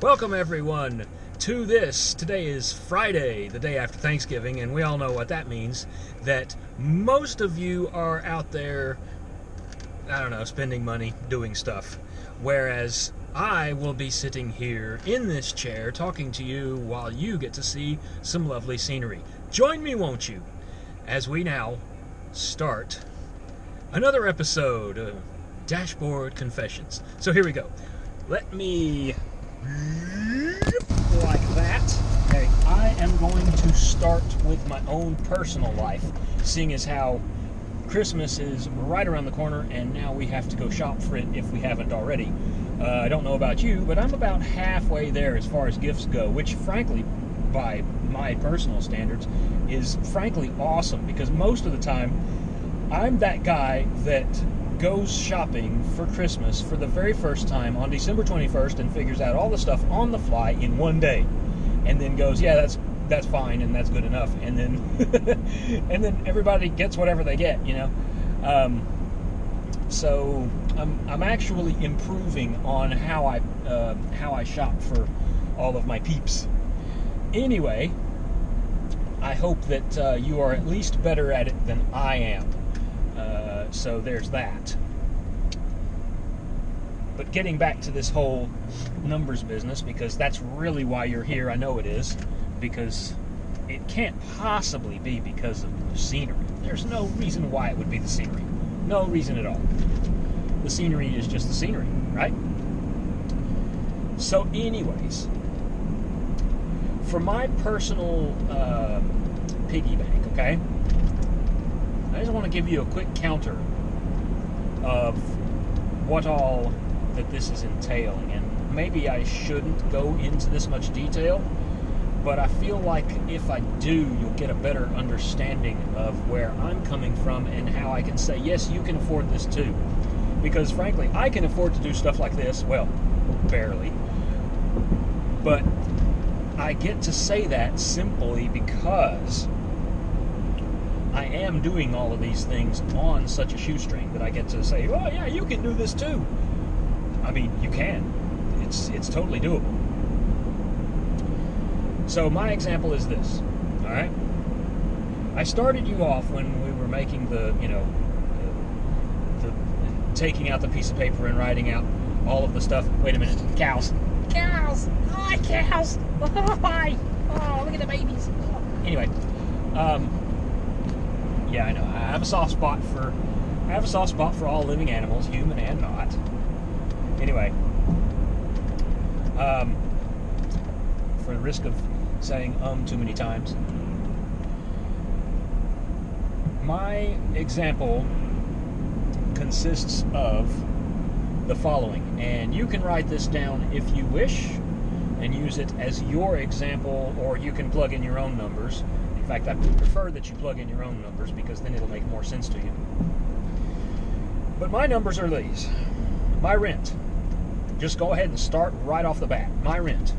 Welcome everyone to this. Today is Friday, the day after Thanksgiving, and we all know what that means. That most of you are out there, I don't know, spending money, doing stuff. Whereas I will be sitting here in this chair talking to you while you get to see some lovely scenery. Join me, won't you, as we now start another episode of Dashboard Confessions. So here we go. Let me... like that. Okay, I am going to start with my own personal life, seeing as how Christmas is right around the corner and now we have to go shop for it if we haven't already. I don't know about you, but I'm about halfway there as far as gifts go, which frankly, by my personal standards, is frankly awesome, because most of the time I'm that guy that goes shopping for Christmas for the very first time on December 21st and figures out all the stuff on the fly in one day, and then goes, yeah, that's fine and that's good enough, and then and then everybody gets whatever they get, you know. So I'm actually improving on how I shop for all of my peeps. Anyway, I hope that you are at least better at it than I am. So there's that. But getting back to this whole numbers business, because that's really why you're here, I know it is, because it can't possibly be because of the scenery. There's no reason why it would be the scenery. No reason at all. The scenery is just the scenery, right? So anyways, for my personal piggy bank, okay? I just want to give you a quick counter of what all that this is entailing, and maybe I shouldn't go into this much detail, but I feel like if I do, you'll get a better understanding of where I'm coming from and how I can say, yes, you can afford this too. Because frankly, I can afford to do stuff like this, well, barely, but I get to say that simply because I am doing all of these things on such a shoestring that I get to say, oh yeah, you can do this too. I mean, you can. It's totally doable. So my example is this, all right? I started you off when we were making the taking out the piece of paper and writing out all of the stuff. Wait a minute, cows. Cows! Hi, cows! Hi! Oh, look at the babies. Anyway, yeah, I know. I have a soft spot for all living animals, human and not. Anyway, for the risk of saying too many times, my example consists of the following, and you can write this down if you wish and use it as your example, or you can plug in your own numbers. In fact, I prefer that you plug in your own numbers, because then it'll make more sense to you. But my numbers are these. My rent. Just go ahead and start right off the bat. My rent.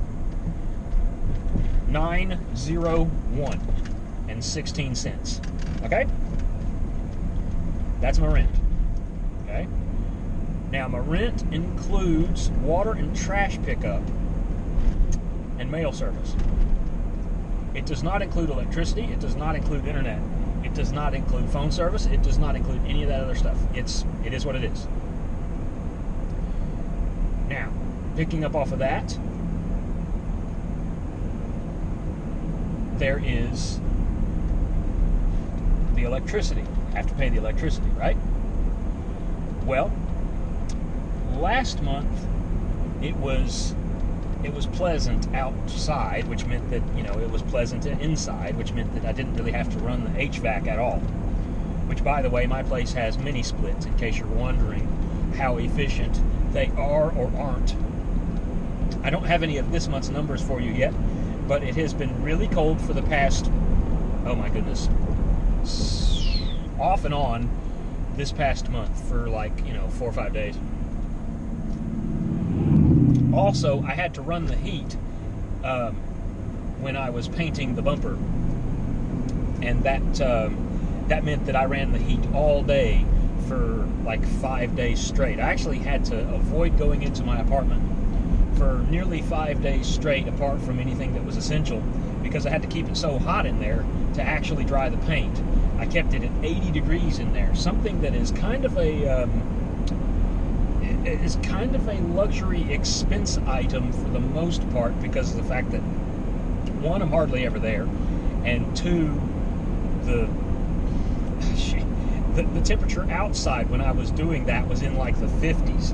$901.16. Okay? That's my rent. Okay? Now, my rent includes water and trash pickup and mail service. It does not include electricity. It does not include internet. It does not include phone service. It does not include any of that other stuff. It is what it is. Now, picking up off of that, there is the electricity. I have to pay the electricity, right? Well, last month it was pleasant outside, which meant that, it was pleasant inside, which meant that I didn't really have to run the HVAC at all. Which, by the way, my place has mini splits, in case you're wondering how efficient they are or aren't. I don't have any of this month's numbers for you yet, but it has been really cold for the past, oh my goodness, off and on this past month for 4 or 5 days. Also, I had to run the heat when I was painting the bumper, and that meant that I ran the heat all day for 5 days straight. I actually had to avoid going into my apartment for nearly 5 days straight, apart from anything that was essential, because I had to keep it so hot in there to actually dry the paint. I kept it at 80 degrees in there, something that is kind of a luxury expense item for the most part, because of the fact that, one, I'm hardly ever there, and two, the temperature outside when I was doing that was in like the 50s.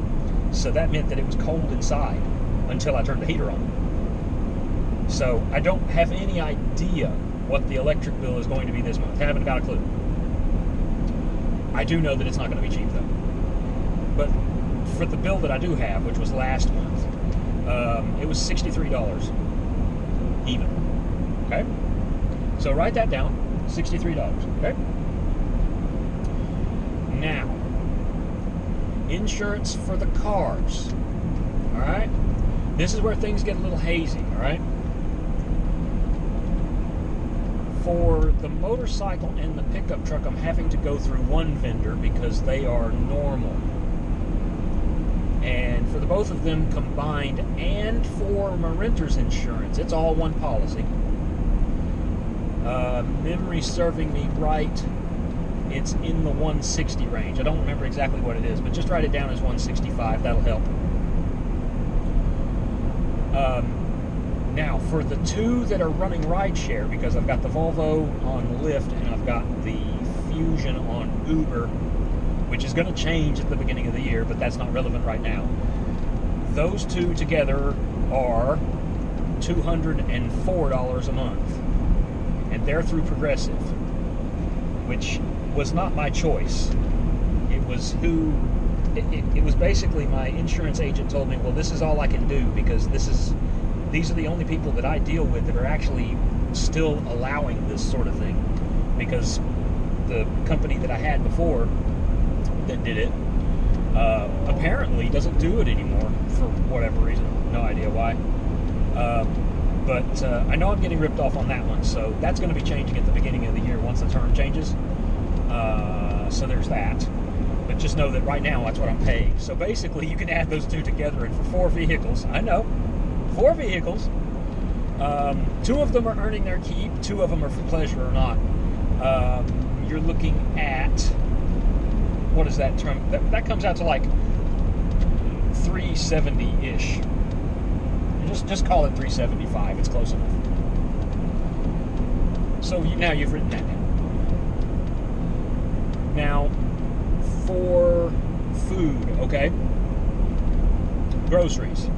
So that meant that it was cold inside until I turned the heater on. So I don't have any idea what the electric bill is going to be this month. Haven't got a clue. I do know that it's not going to be cheap though. But for the bill that I do have, which was last month, it was $63 even. Okay? So write that down, $63. Okay? Now, insurance for the cars. All right? This is where things get a little hazy. All right? For the motorcycle and the pickup truck, I'm having to go through one vendor because they are normal. And for the both of them combined, and for my renter's insurance, it's all one policy. Memory serving me right, it's in the 160 range. I don't remember exactly what it is, but just write it down as 165. That'll help. Now, for the two that are running rideshare, because I've got the Volvo on Lyft and I've got the Fusion on Uber, which is going to change at the beginning of the year, but that's not relevant right now. Those two together are $204 a month, and they're through Progressive, which was not my choice. It was it was basically my insurance agent told me, well, this is all I can do, because these are the only people that I deal with that are actually still allowing this sort of thing, because the company that I had before that did it apparently doesn't do it anymore for whatever reason. No idea why. But I know I'm getting ripped off on that one, so that's going to be changing at the beginning of the year once the term changes. So there's that. But just know that right now that's what I'm paying. So basically you can add those two together, and for 4 vehicles, I know, 4 vehicles, 2 of them are earning their keep, 2 of them are for pleasure or not. You're looking at, what is that term? That comes out to like $370-ish. Just call it $375. It's close enough. So now you've written that down. Now, for food, okay? Groceries.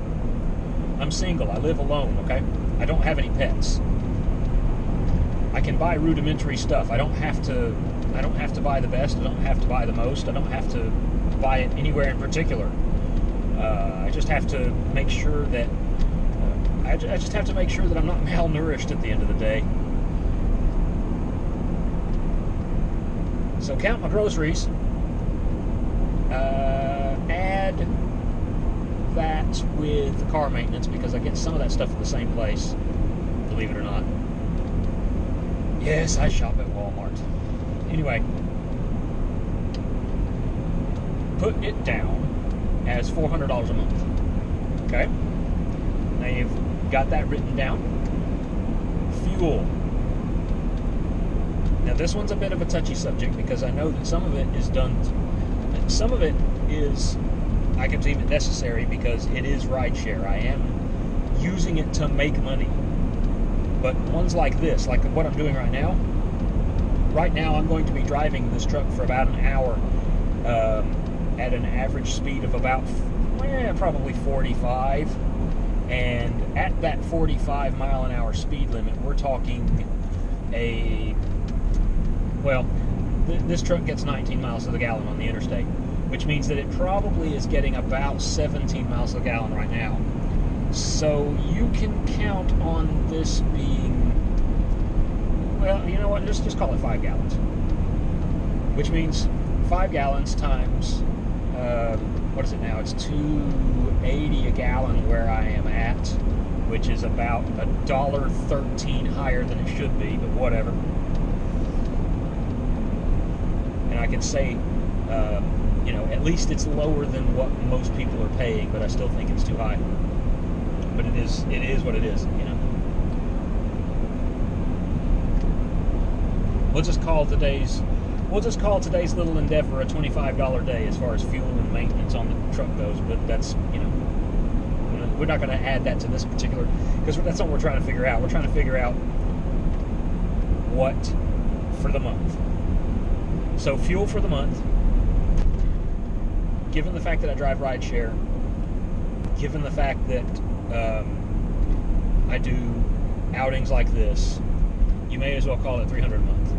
I'm single. I live alone, okay? I don't have any pets. I can buy rudimentary stuff. I don't have to buy the best. I don't have to buy the most. I don't have to buy it anywhere in particular. I just have to make sure that I'm not malnourished at the end of the day. So count my groceries. Add that with the car maintenance, because I get some of that stuff at the same place, believe it or not. Yes, I shop at Walmart. Anyway, put it down as $400 a month. Okay? Now you've got that written down. Fuel. Now this one's a bit of a touchy subject, because I know that some of it is I can deem it necessary because it is rideshare. I am using it to make money. But ones like this, like what I'm doing right now I'm going to be driving this truck for about an hour at an average speed of about probably 45. And at that 45 mile an hour speed limit, we're talking this truck gets 19 miles to the gallon on the interstate, which means that it probably is getting about 17 miles to the gallon right now. So you can count on this being, well, you know what, just call it 5 gallons. Which means 5 gallons times, what is it now? It's $2.80 a gallon where I am at, which is about $1.13 higher than it should be, but whatever. And I can say, at least it's lower than what most people are paying, but I still think it's too high. But it is what it is, you know. We'll just call today's little endeavor a $25 day as far as fuel and maintenance on the truck goes. But that's, you know, we're not going to add that to this particular, because that's not what we're trying to figure out. We're trying to figure out what for the month. So fuel for the month, given the fact that I drive rideshare, given the fact that I do outings like this, you may as well call it $300 a month.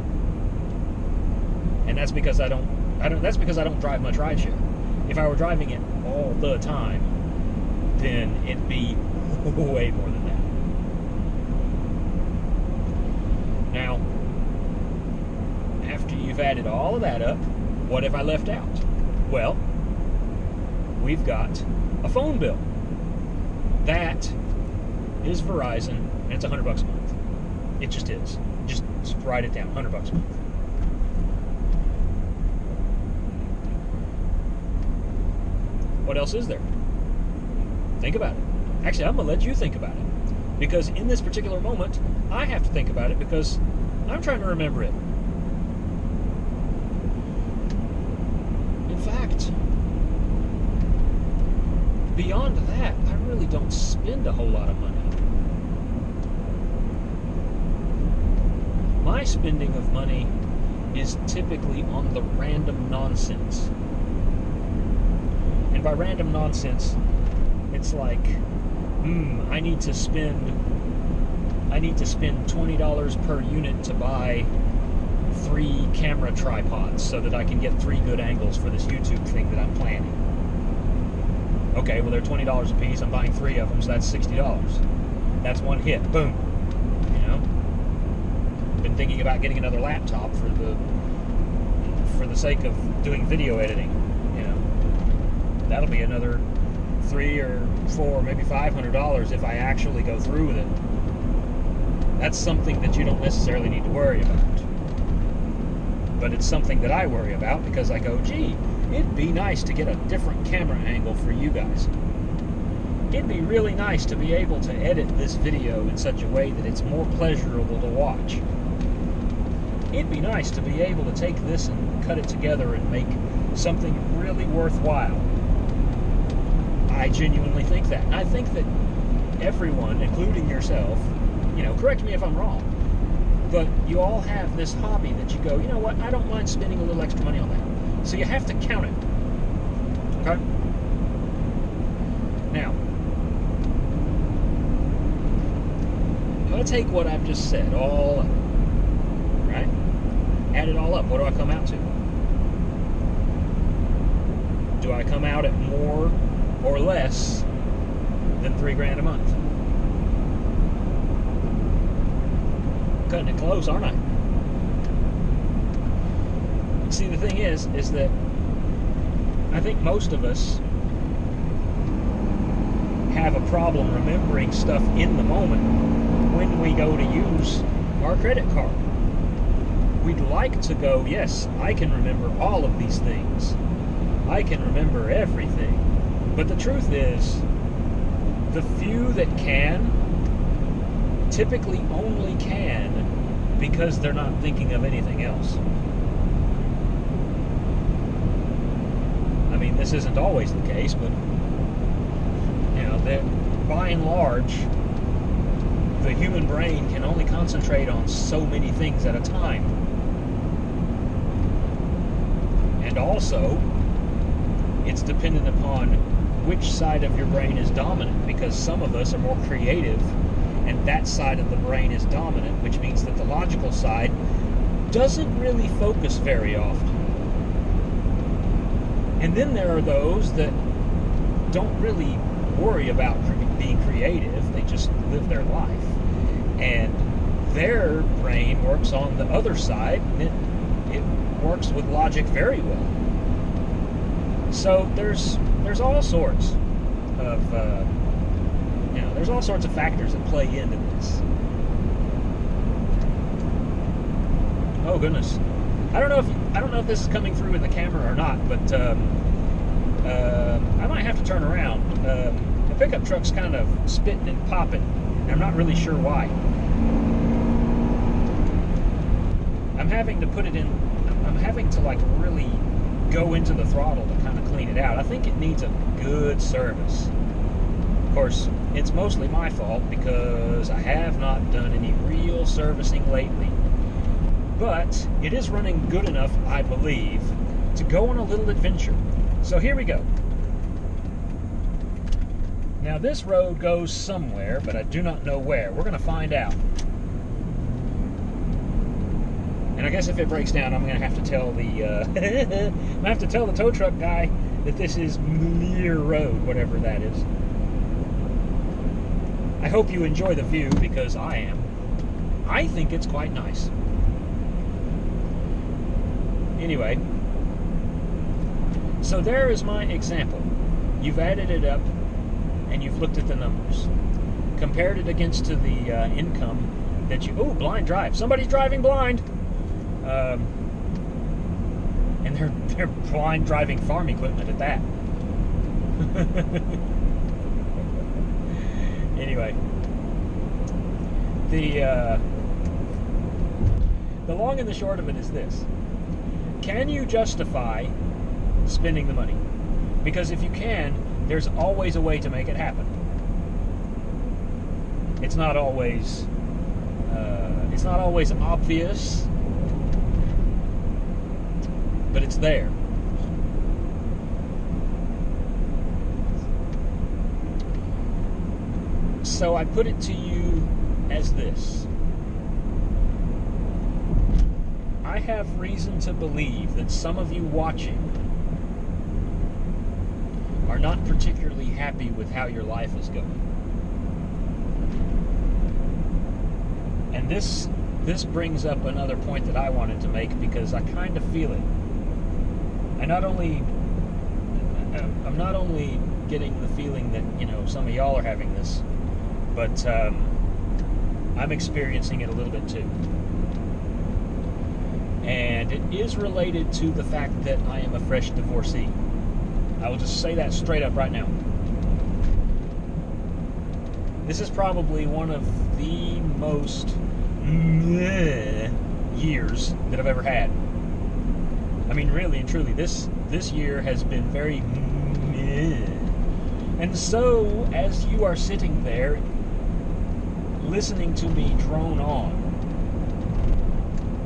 And that's because I don't drive much rideshare. If I were driving it all the time, then it'd be way more than that. Now, after you've added all of that up, what have I left out? Well, we've got a phone bill. That is Verizon, and it's $100 a month. It just is. Just write it down, $100 a month. What else is there? Think about it. Actually, I'm going to let you think about it. Because in this particular moment, I have to think about it because I'm trying to remember it. In fact, beyond that, I really don't spend a whole lot of money. My spending of money is typically on the random nonsense. And by random nonsense, it's like, I need to spend $20 per unit to buy 3 camera tripods so that I can get 3 good angles for this YouTube thing that I'm planning. Okay, well, they're $20 a piece. I'm buying 3 of them, so that's $60. That's one hit. Boom. You know? Been thinking about getting another laptop for the sake of doing video editing. You know? That'll be another $300 or $400, maybe $500 if I actually go through with it. That's something that you don't necessarily need to worry about. But it's something that I worry about because I go, gee, it'd be nice to get a different camera angle for you guys. It'd be really nice to be able to edit this video in such a way that it's more pleasurable to watch. It'd be nice to be able to take this and cut it together and make something really worthwhile. I genuinely think that. And I think that everyone, including yourself, you know, correct me if I'm wrong, but you all have this hobby that you go, you know what, I don't mind spending a little extra money on that. So you have to count it. Okay? Now, I'm going to take what I've just said, all up, right? Add it all up. What do I come out to? Do I come out at more or less than $3,000 a month? Cutting it close, aren't I? See, the thing is that I think most of us have a problem remembering stuff in the moment when we go to use our credit card. We'd like to go, yes, I can remember all of these things. I can remember everything. But the truth is, the few that can typically only can because they're not thinking of anything else. I mean, this isn't always the case, but, you know, by and large, the human brain can only concentrate on so many things at a time. And also, it's dependent upon which side of your brain is dominant, because some of us are more creative, and that side of the brain is dominant, which means that the logical side doesn't really focus very often. And then there are those that don't really worry about being creative. They just live their life. And their brain works on the other side, and it works with logic very well. So there's all sorts of there's all sorts of factors that play into this. Oh goodness, I don't know if this is coming through in the camera or not, but I might have to turn around. I pickup truck's kind of spitting and popping, and I'm not really sure why. I'm having to put it in, I'm having to like really go into the throttle to kind of clean it out. I think it needs a good service. Of course, it's mostly my fault because I have not done any real servicing lately. But it is running good enough, I believe, to go on a little adventure. So here we go. Now this road goes somewhere, but I do not know where. We're going to find out. And I guess if it breaks down, I'm going to have to tell the I'm going to have to tell the tow truck guy that this is Lear Road, whatever that is. I hope you enjoy the view, because I am. I think it's quite nice. Anyway, so there is my example. You've added it up, and you've looked at the numbers. Compared it against to the income that you... Oh, blind drive. Somebody's driving blind. And they're blind driving farm equipment at that. Anyway, the long and the short of it is this. Can you justify spending the money? Because if you can, there's always a way to make it happen. It's not always obvious, but it's there. So I put it to you as this. I have reason to believe that some of you watching are not particularly happy with how your life is going. And this brings up another point that I wanted to make, because I kind of feel it. I'm not only getting the feeling that, you know, some of y'all are having this, but I'm experiencing it a little bit too. And it is related to the fact that I am a fresh divorcee. I will just say that straight up right now. This is probably one of the most years that I've ever had. I mean, really and truly, this year has been very And so, as you are sitting there listening to me drone on,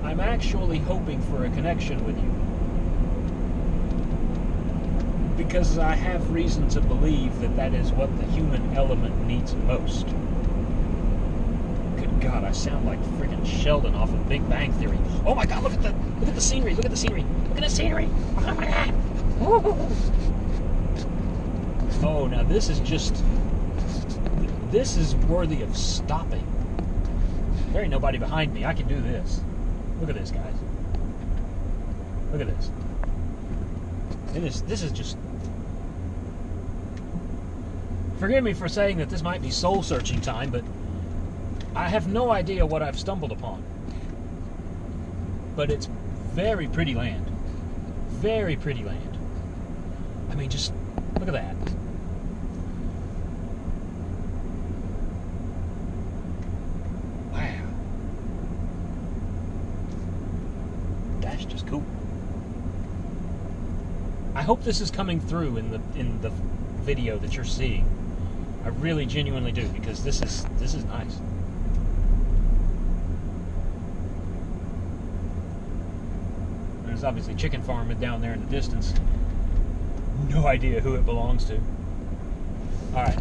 I'm actually hoping for a connection with you, because I have reason to believe that that is what the human element needs most. Good God, I sound like freaking Sheldon off of Big Bang Theory. Oh my God, look at the scenery, look at the scenery, look at the scenery. Oh my God. Oh, now this is worthy of stopping. There ain't nobody behind me. I can do this. Look at this, guys. Look at this. And this is just... Forgive me for saying that this might be soul-searching time, but I have no idea what I've stumbled upon. But it's very pretty land. Very pretty land. I mean, just look at that. Wow. That's just cool. I hope this is coming through in the video that you're seeing. I really genuinely do, because this is nice. There's obviously a chicken farm down there in the distance. No idea who it belongs to. Alright.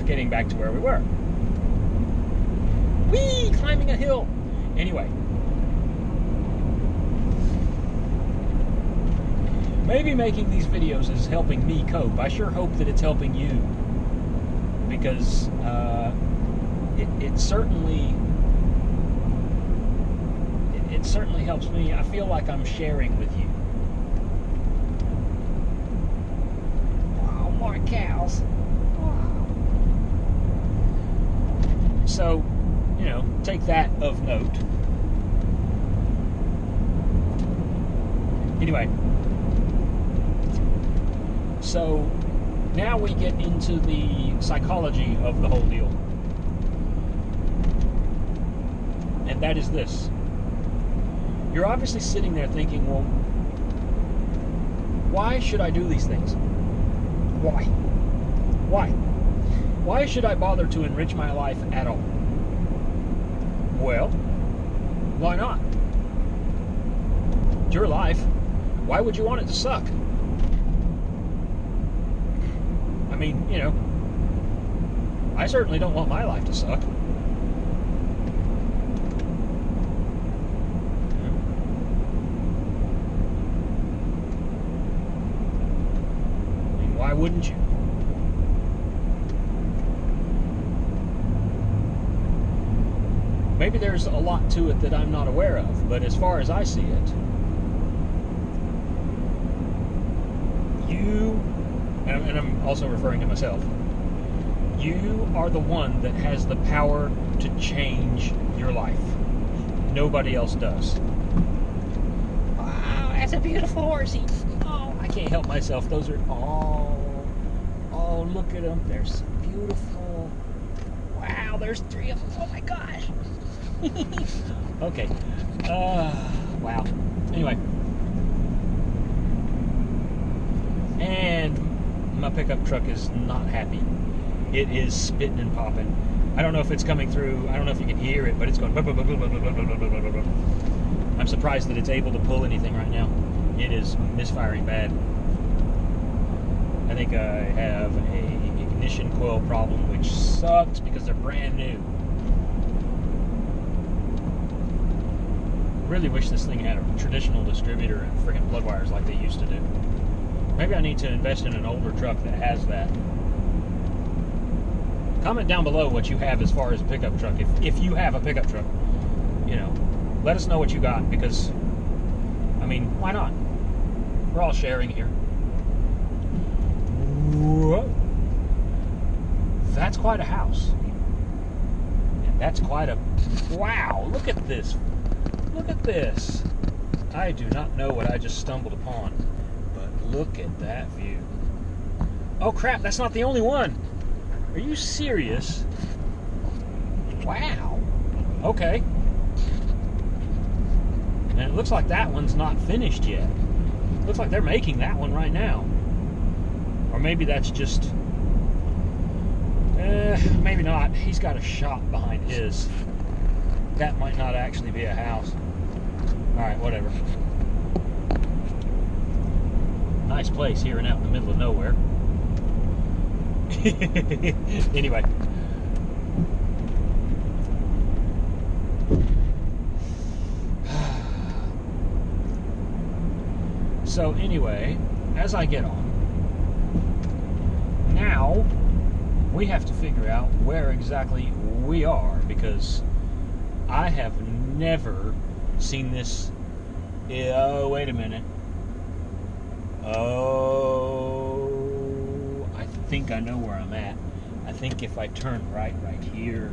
Getting back to where we were. Whee! Climbing a hill. Anyway. Maybe making these videos is helping me cope. I sure hope that it's helping you. Because it certainly helps me. I feel like I'm sharing with you. Wow, more cows. Wow. So, you know, take that of note. Anyway, so now we get into the psychology of the whole deal. And that is this. You're obviously sitting there thinking, well, why should I do these things? Why? Why? Why should I bother to enrich my life at all? Well, why not? It's your life. Why would you want it to suck? I mean, you know, I certainly don't want my life to suck. I mean, why wouldn't you? Maybe there's a lot to it that I'm not aware of, but as far as I see it, you, and I'm also referring to myself, you are the one that has the power to change your life. Nobody else does. Wow, that's a beautiful horsey. Oh, I can't help myself. Those are, oh, look at them. They're so beautiful. Wow, there's 3 of them. Oh my gosh. Okay. Wow. Anyway. And my pickup truck is not happy. It is spitting and popping. I don't know if it's coming through. I don't know if you can hear it, but it's going. I'm surprised that it's able to pull anything right now. It is misfiring bad. I think I have a ignition coil problem, which sucks because they're brand new. Really wish this thing had a traditional distributor and friggin' blood wires like they used to do. Maybe I need to invest in an older truck that has that. Comment down below what you have as far as a pickup truck. If you have a pickup truck, you know, let us know what you got, because, I mean, why not? We're all sharing here. Whoa. That's quite a house. And that's quite a... Wow, look at this. Look at this. I do not know what I just stumbled upon, but look at that view. Oh crap, that's not the only one. Are you serious? Wow. Okay. And it looks like that one's not finished yet. Looks like they're making that one right now. Or maybe that's just... maybe not. He's got a shop behind his. That might not actually be a house. Alright, whatever. Nice place here and out in the middle of nowhere. Anyway. So anyway, as I get on, now we have to figure out where exactly we are, because I have never seen this. Oh, wait a minute. Oh, I think I know where I'm at. I think if I turn right here.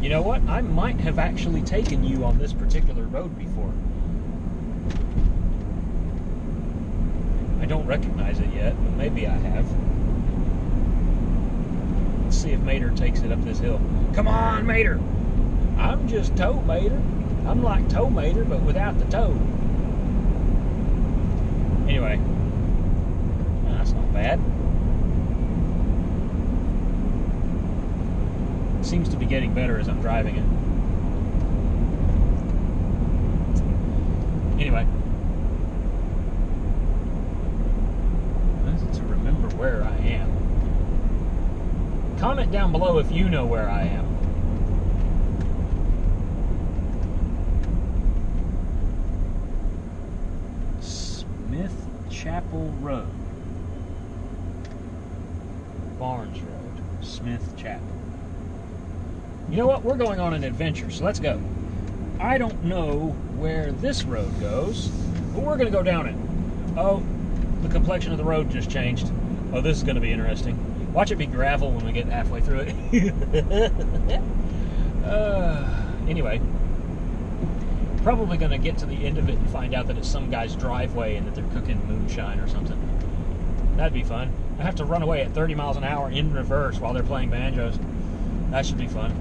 You know what? I might have actually taken you on this particular road before. I don't recognize it yet, but maybe I have. Let's see if Mater takes it up this hill. Come on, Mater! I'm just Toe Mater. I'm like Toe Mater, but without the toe. Anyway, that's not bad. It seems to be getting better as I'm driving it. Anyway, to remember where I am. Comment down below if you know where I am. Smith Chapel Road. Barnes Road. Smith Chapel. You know what? We're going on an adventure, so let's go. I don't know where this road goes, but we're going to go down it. Oh, the complexion of the road just changed. Oh, this is going to be interesting. Watch it be gravel when we get halfway through it. Anyway, Probably going to get to the end of it and find out that it's some guy's driveway and that they're cooking moonshine or something. That'd be fun. I have to run away at 30 miles an hour in reverse while they're playing banjos. That should be fun.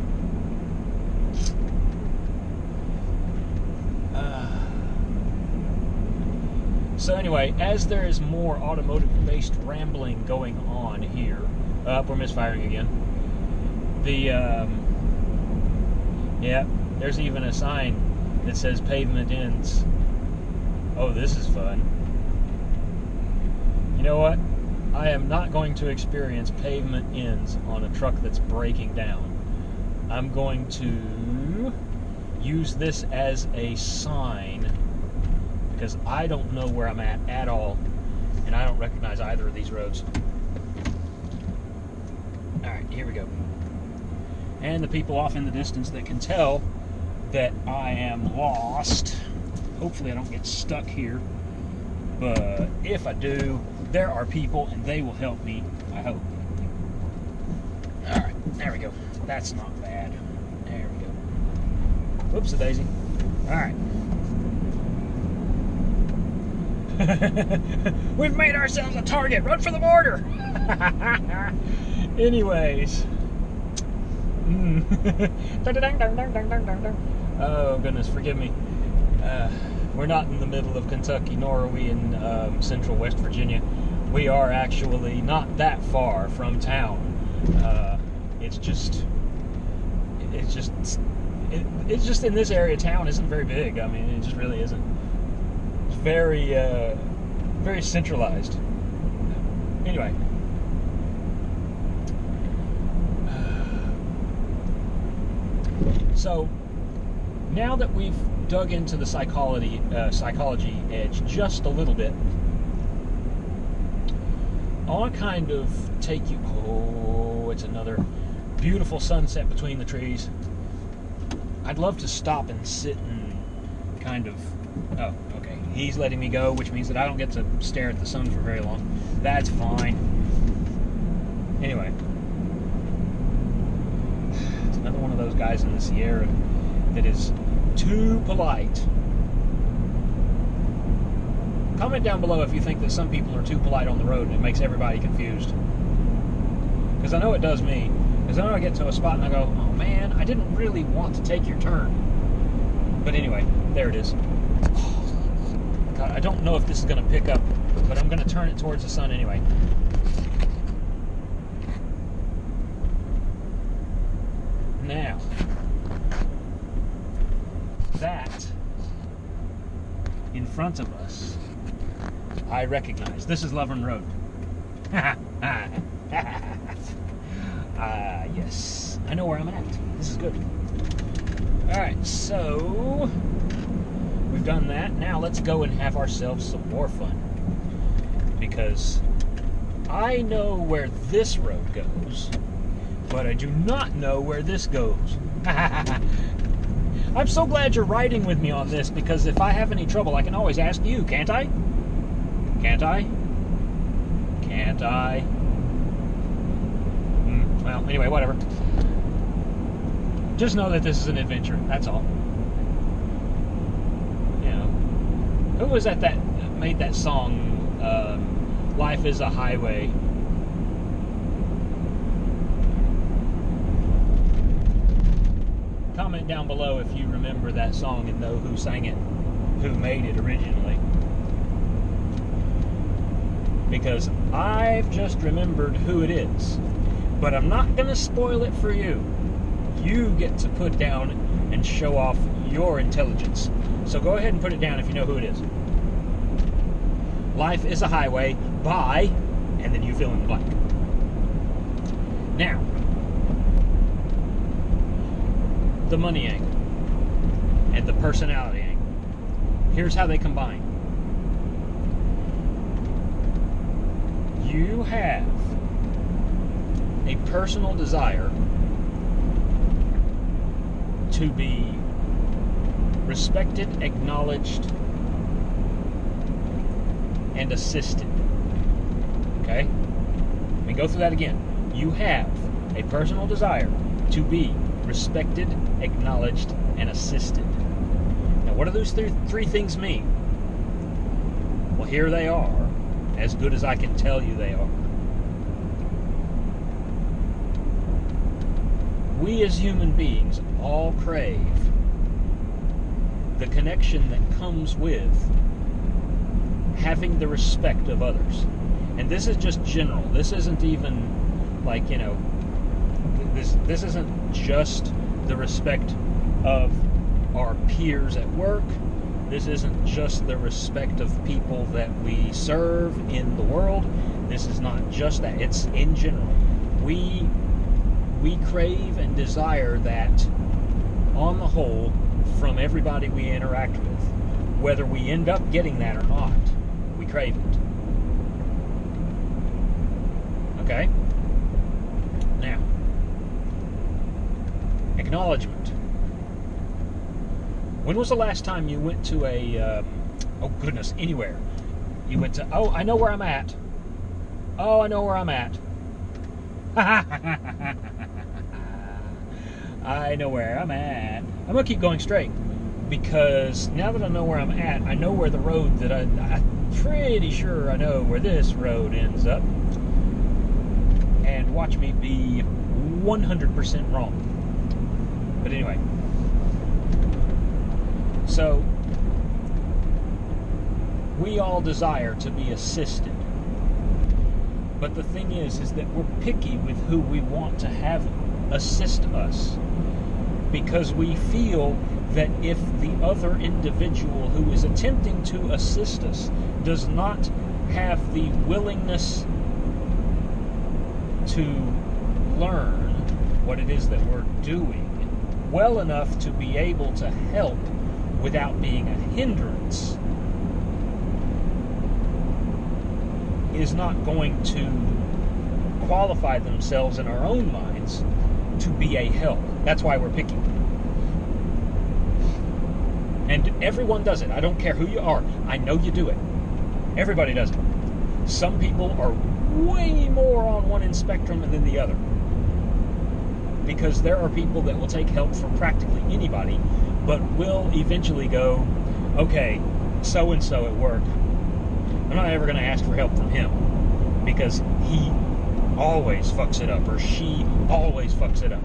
So anyway, as there is more automotive-based rambling going on here, we're misfiring again. Yeah, there's even a sign that says pavement ends. Oh, this is fun. You know what? I am not going to experience pavement ends on a truck that's breaking down. I'm going to use this as a sign because I don't know where I'm at all, and I don't recognize either of these roads. Alright, here we go. And the people off in the distance that can tell that I am lost. Hopefully I don't get stuck here, but if I do, there are people and they will help me, I hope. Alright, there we go. That's not bad. There we go. Whoops-a-daisy. Alright. We've made ourselves a target. Run for the border. Anyways. Oh, goodness, forgive me. We're not in the middle of Kentucky, nor are we in central West Virginia. We are actually not that far from town. It's just in this area, town isn't very big. I mean, it just really isn't. It's very, very centralized. Anyway. So, now that we've dug into the psychology edge just a little bit, I want to kind of take you... Oh, it's another beautiful sunset between the trees. I'd love to stop and sit and kind of... Oh, okay. He's letting me go, which means that I don't get to stare at the sun for very long. That's fine. Anyway. It's another one of those guys in the Sierra that is too polite. Comment down below if you think that some people are too polite on the road and it makes everybody confused. Because I know it does me. Because I know I get to a spot and I go, oh man, I didn't really want to take your turn. But anyway, there it is. God, I don't know if this is going to pick up, but I'm going to turn it towards the sun anyway. Now, that in front of us, I recognize. This is Lovern Road. Yes. I know where I'm at. This is good. Alright, so we've done that. Now let's go and have ourselves some more fun. Because I know where this road goes, but I do not know where this goes. I'm so glad you're riding with me on this, because if I have any trouble, I can always ask you, can't I? Can't I? Can't I? Well, anyway, whatever. Just know that this is an adventure, that's all. You know, who was that made that song, Life is a Highway? Comment down below if you remember that song and know who sang it, who made it originally. Because I've just remembered who it is. But I'm not going to spoil it for you. You get to put down and show off your intelligence. So go ahead and put it down if you know who it is. Life is a Highway by, and then you fill in the blank. Now, the money angle and the personality angle. Here's how they combine. You have a personal desire to be respected, acknowledged, and assisted. Okay? Let me go through that again. You have a personal desire to be respected, acknowledged, and assisted. Now, what do those three things mean? Well, here they are, as good as I can tell you they are. We as human beings all crave the connection that comes with having the respect of others. And this is just general. This isn't even like, this isn't just the respect of our peers at work. This isn't just the respect of people that we serve in the world. This is not just that. It's in general. We crave and desire that, on the whole, from everybody we interact with. Whether we end up getting that or not, we crave it. Okay? Now, acknowledgement. When was the last time you went to anywhere? You went to, I know where I'm at. Oh, I know where I'm at. I know where I'm at. I'm going to keep going straight, because now that I know where I'm at, I know where the road that I'm pretty sure I know where this road ends up. And watch me be 100% wrong. But anyway. So, we all desire to be assisted. But the thing is that we're picky with who we want to have assist us. Because we feel that if the other individual who is attempting to assist us does not have the willingness to learn what it is that we're doing well enough to be able to help without being a hindrance, is not going to qualify themselves in our own minds to be a help. That's why we're picky. And everyone does it. I don't care who you are. I know you do it. Everybody does it. Some people are way more on one end spectrum than the other. Because there are people that will take help from practically anybody, but will eventually go, okay, so-and-so at work, I'm not ever going to ask for help from him, because he always fucks it up, or she always fucks it up.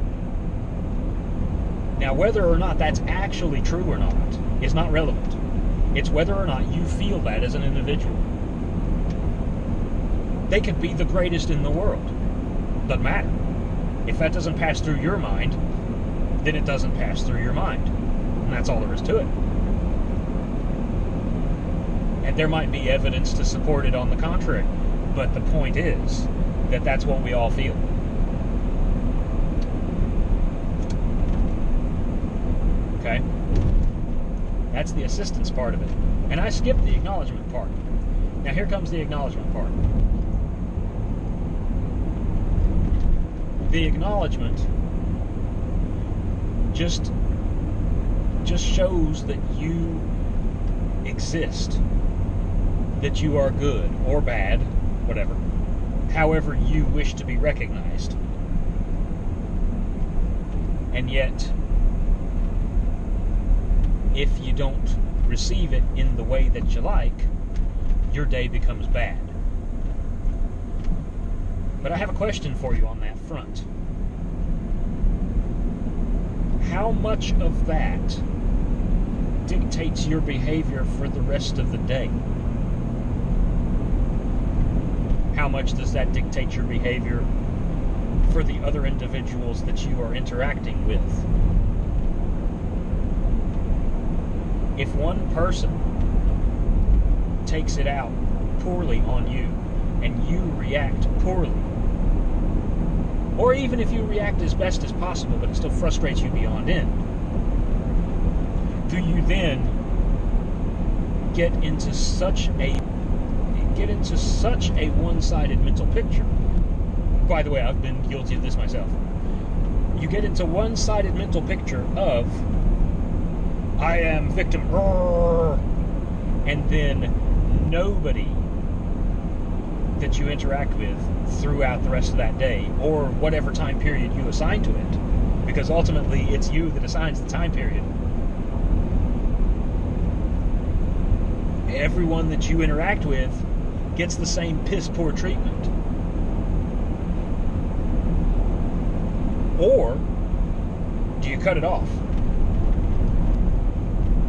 Now, whether or not that's actually true or not is not relevant. It's whether or not you feel that as an individual. They could be the greatest in the world. Doesn't matter. If that doesn't pass through your mind, then it doesn't pass through your mind. And that's all there is to it. And there might be evidence to support it on the contrary. But the point is that that's what we all feel. Okay? That's the assistance part of it. And I skipped the acknowledgement part. Now here comes the acknowledgement part. The acknowledgement just shows that you exist, that you are good or bad, whatever, however you wish to be recognized. And yet, if you don't receive it in the way that you like, your day becomes bad. But I have a question for you on that front. How much of that dictates your behavior for the rest of the day? How much does that dictate your behavior for the other individuals that you are interacting with? If one person takes it out poorly on you and you react poorly, or even if you react as best as possible but it still frustrates you beyond end, do you then get into such a one-sided mental picture? By the way, I've been guilty of this myself. You get into one-sided mental picture of, I am victim, and then nobody that you interact with throughout the rest of that day, or whatever time period you assign to it, because ultimately it's you that assigns the time period, everyone that you interact with gets the same piss poor treatment? Or do you cut it off?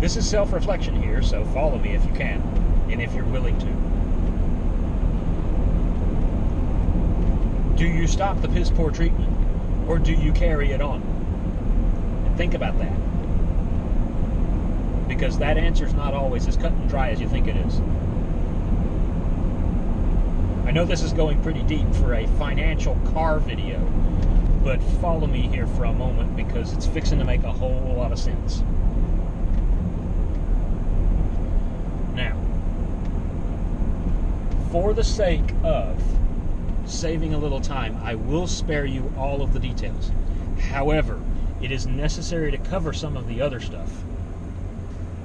This is self-reflection here, so follow me if you can, and if you're willing to. Do you stop the piss poor treatment, or do you carry it on? And think about that. Because that answer is not always as cut and dry as you think it is. I know this is going pretty deep for a financial car video, but follow me here for a moment because it's fixing to make a whole lot of sense. Now, for the sake of saving a little time, I will spare you all of the details. However, it is necessary to cover some of the other stuff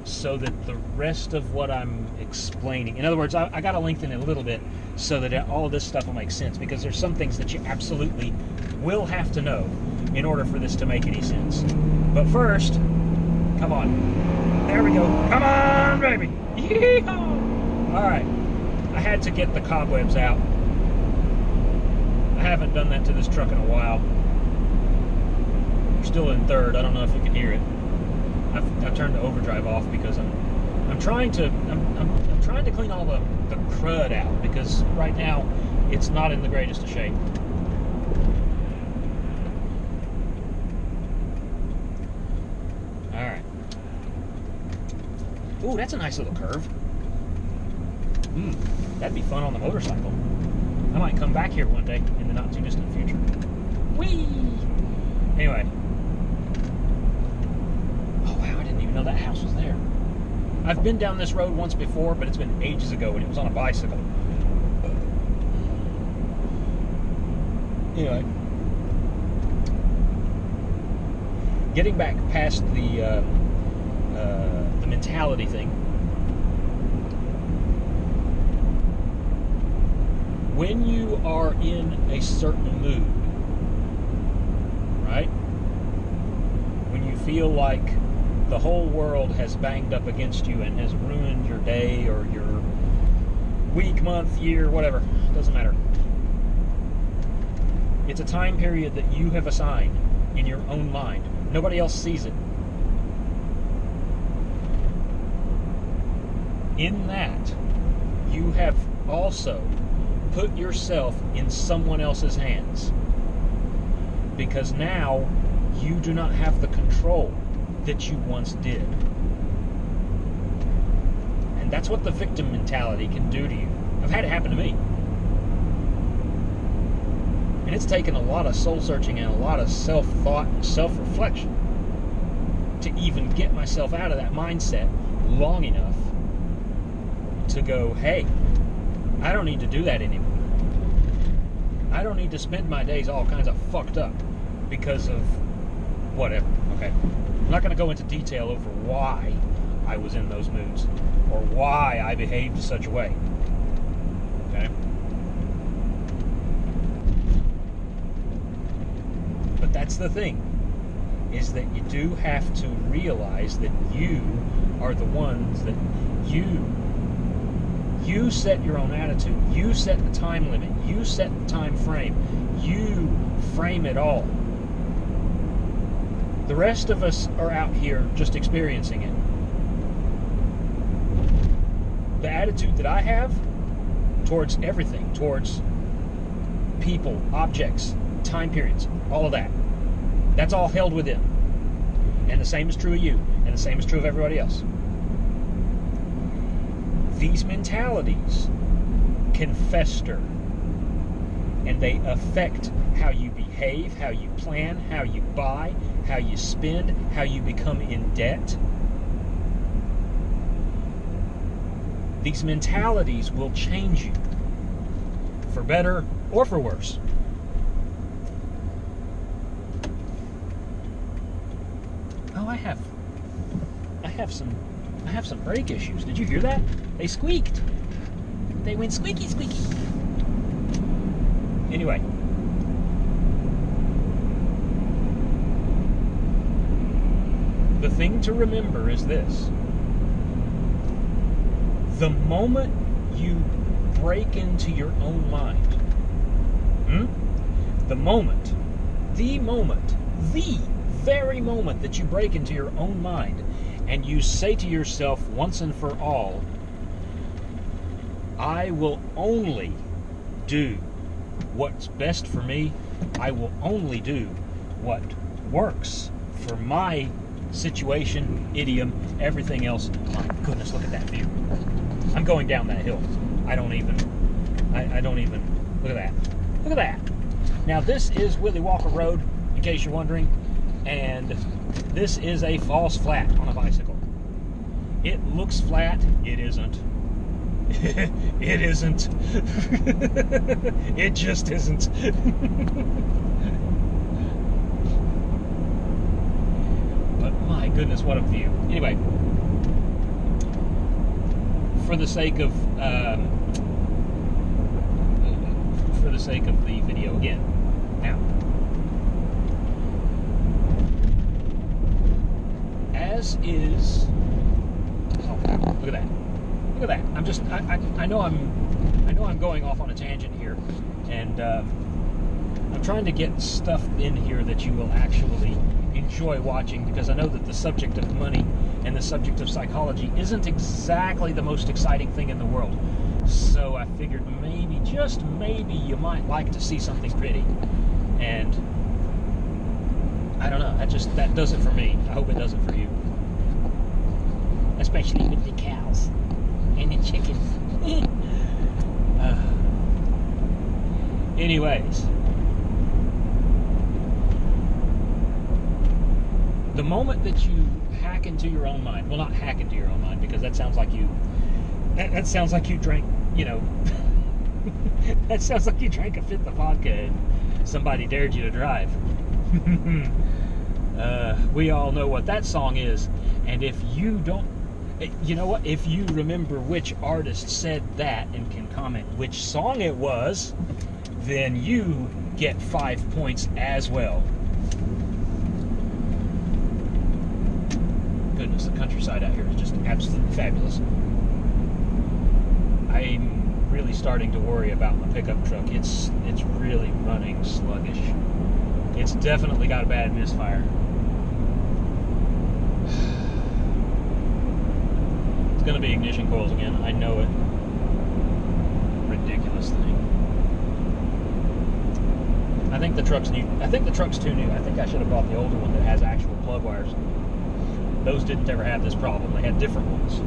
so that the rest of what I'm explaining, in other words, I got to lengthen it a little bit so that all of this stuff will make sense, because there's some things that you absolutely will have to know in order for this to make any sense. But first, come on. There we go. Come on, baby. Yeehaw! All right. I had to get the cobwebs out. I haven't done that to this truck in a while. We're still in third. I don't know if you can hear it. I've turned the overdrive off because I'm trying to clean all the crud out, because right now it's not in the greatest of shape. All right. Ooh, that's a nice little curve. That'd be fun on the motorcycle. I might come back here one day in the not too distant future. Whee! Anyway. No, that house was there. I've been down this road once before, but it's been ages ago, and it was on a bicycle. Anyway, getting back past the mentality thing. When you are in a certain mood, right? When you feel like the whole world has banged up against you and has ruined your day or your week, month, year, whatever. Doesn't matter. It's a time period that you have assigned in your own mind. Nobody else sees it. In that, you have also put yourself in someone else's hands. Because now you do not have the control that you once did. And that's what the victim mentality can do to you. I've had it happen to me. And it's taken a lot of soul searching and a lot of self-thought and self-reflection to even get myself out of that mindset long enough to go, hey, I don't need to do that anymore. I don't need to spend my days all kinds of fucked up because of whatever, okay? I'm not going to go into detail over why I was in those moods or why I behaved such a way. Okay? But that's the thing, is that you do have to realize that you are the ones that you set your own attitude. You set the time limit. You set the time frame. You frame it all. The rest of us are out here just experiencing it. The attitude that I have towards everything, towards people, objects, time periods, all of that, that's all held within. And the same is true of you, and the same is true of everybody else. These mentalities can fester, and they affect how you behave, how you plan, how you buy, how you spend, how you become in debt. These mentalities will change you, for better or for worse. Oh, I have some brake issues. Did you hear that? They squeaked. They went squeaky, squeaky. Anyway. The thing to remember is this. The moment you break into your own mind, the very moment that you break into your own mind and you say to yourself once and for all, I will only do what's best for me. I will only do what works for my situation, idiom, everything else. My goodness, look at that view. I'm going down that hill. I don't even, look at that. Look at that. Now this is Willie Walker Road, in case you're wondering, and this is a false flat on a bicycle. It looks flat, it isn't. It isn't. It just isn't. But my goodness, what a view. Anyway, for the sake of the video again. Now, as is, oh, look at that. Look at that. I know I'm going off on a tangent here, and I'm trying to get stuff in here that you will actually enjoy watching, because I know that the subject of money and the subject of psychology isn't exactly the most exciting thing in the world. So I figured maybe, just maybe, you might like to see something pretty. And I don't know, that does it for me. I hope it does it for you. Especially with the cows and the chickens. Anyways, the moment that you hack into your own mind, well, not hack into your own mind, because that sounds like you drank, that sounds like you drank a fifth of vodka and somebody dared you to drive. We all know what that song is, and if you don't, you know what, if you remember which artist said that and can comment which song it was, then you get 5 points as well. Goodness, the countryside out here is just absolutely fabulous. I'm really starting to worry about my pickup truck. It's really running sluggish. It's definitely got a bad misfire. It's gonna be ignition coils again. I know it. Ridiculous thing. I think the truck's new. I think the truck's too new. I think I should have bought the older one that has actual plug wires. Those didn't ever have this problem. They had different ones.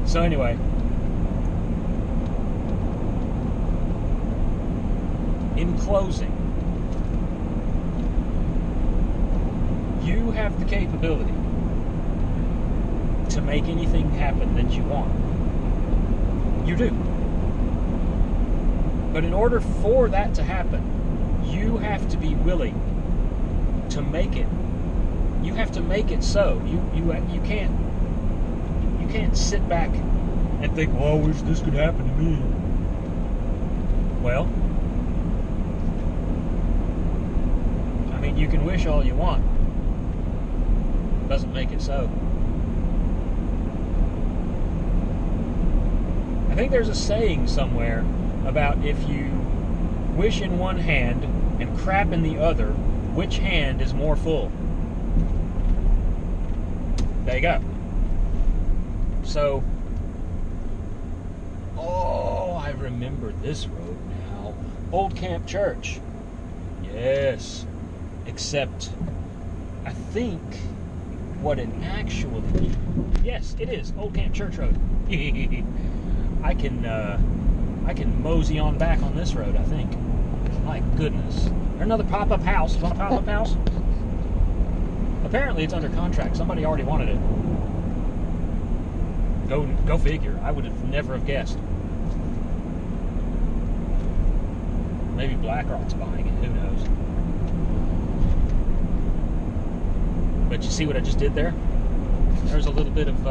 So anyway, in closing, you have the capability to make anything happen that you want. You do. But in order for that to happen, you have to be willing to make it. You have to make it so. You can't sit back and think, well, I wish this could happen to me. Well, I mean, you can wish all you want. Doesn't make it so. I think there's a saying somewhere about if you wish in one hand and crap in the other, which hand is more full? There you go. So, oh, I remember this road now. Old Camp Church. Yes. Except, I think what it actually... Yes, it is. Old Camp Church Road. I can mosey on back on this road, I think. My goodness. There's another pop-up house. Want a pop-up house? Apparently it's under contract. Somebody already wanted it. Go figure. I would have never have guessed. Maybe BlackRock's buying it. Who knows? But you see what I just did there? There's a little bit of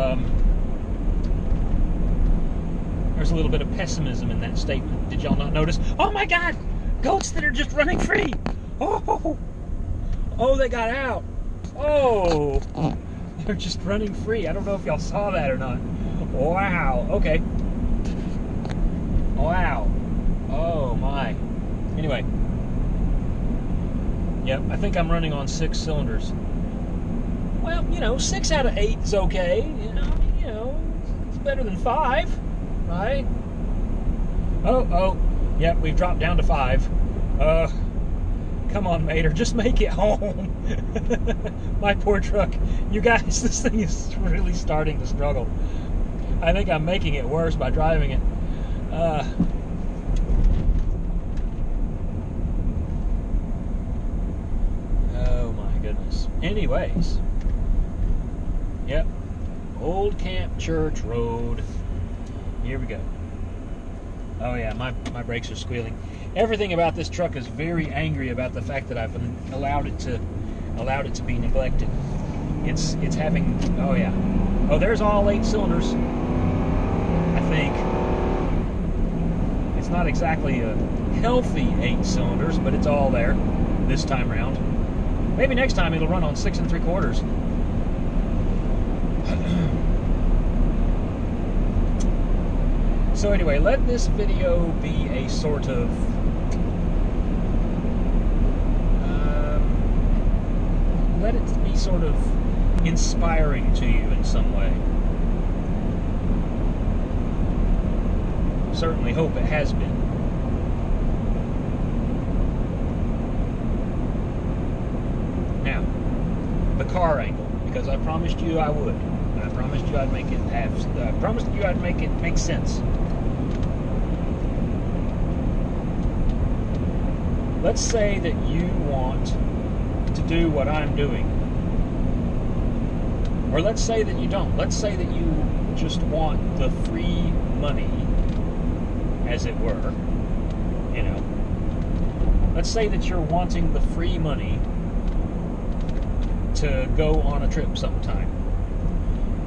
pessimism in that statement. Did y'all not notice? Oh my God! Goats that are just running free! Oh! Oh, they got out. Oh, they're just running free. I don't know if y'all saw that or not. Wow. Okay. Wow. Oh my. Anyway. Yep, I think I'm running on 6 cylinders. Well, 6 out of 8 is okay. It's better than 5, right? Oh. Yep, we've dropped down to 5. Come on, Mater, just make it home. My poor truck. You guys, this thing is really starting to struggle. I think I'm making it worse by driving it. Oh my goodness. Anyways. Yep. Old Camp Church Road. Here we go. Oh yeah, my brakes are squealing. Everything about this truck is very angry about the fact that I've allowed it to be neglected. It's having, oh yeah. Oh, there's all 8 cylinders. I think it's not exactly a healthy 8 cylinders, but it's all there this time around. Maybe next time it'll run on 6 3/4. So anyway, let this video be a sort of let it be sort of inspiring to you in some way. Certainly hope it has been. Now, the car angle, because I promised you I would. I promised you I'd make it make sense. Let's say that you want to do what I'm doing. Or let's say that you don't. Let's say that you just want the free money, as it were. Let's say that you're wanting the free money to go on a trip sometime.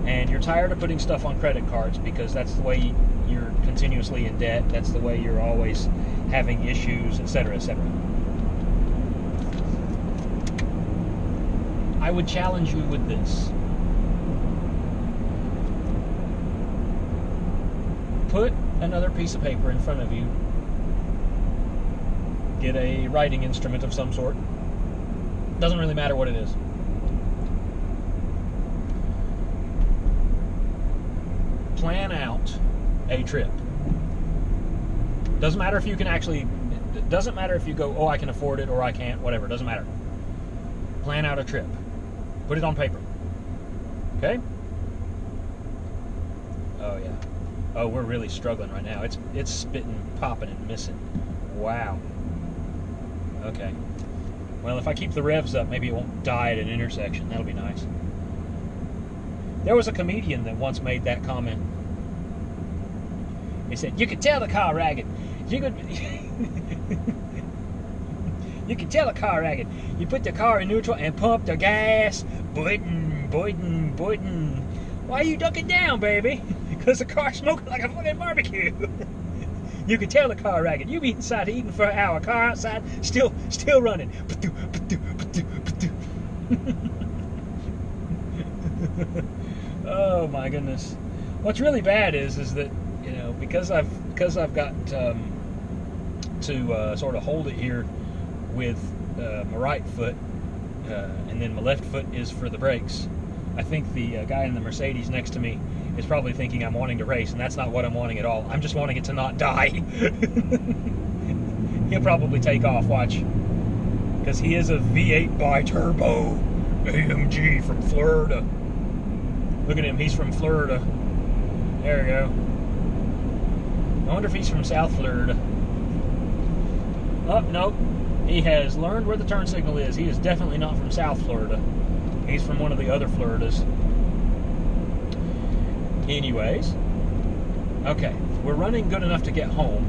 And you're tired of putting stuff on credit cards because that's the way you're continuously in debt. That's the way you're always having issues, etc., etc. I would challenge you with this. Put another piece of paper in front of you. Get a writing instrument of some sort. Doesn't really matter what it is. Plan out a trip. Doesn't matter if you can actually, doesn't matter if you go, oh, I can afford it or I can't, whatever, doesn't matter. Plan out a trip. Put it on paper. Okay? Oh yeah. Oh, we're really struggling right now. It's spitting, popping, and missing. Wow. Okay. Well, if I keep the revs up, maybe it won't die at an intersection. That'll be nice. There was a comedian that once made that comment. He said, "You could tell the car ragged. You could, you could tell the car ragged. You put the car in neutral and pump the gas. Boydin. Why are you ducking down, baby? Because the car's smoking like a fucking barbecue." You can tell the car ragged. You be inside eating for an hour. Car outside, still running. Oh my goodness. What's really bad is that because I've got to sort of hold it here with my right foot, and then my left foot is for the brakes. I think the guy in the Mercedes next to me is probably thinking I'm wanting to race, and that's not what I'm wanting at all. I'm just wanting it to not die. He'll probably take off, watch. Because he is a V8 bi-turbo AMG from Florida. Look at him, he's from Florida. There we go. I wonder if he's from South Florida. Oh, nope. He has learned where the turn signal is. He is definitely not from South Florida. He's from one of the other Floridas. Anyways, okay, we're running good enough to get home.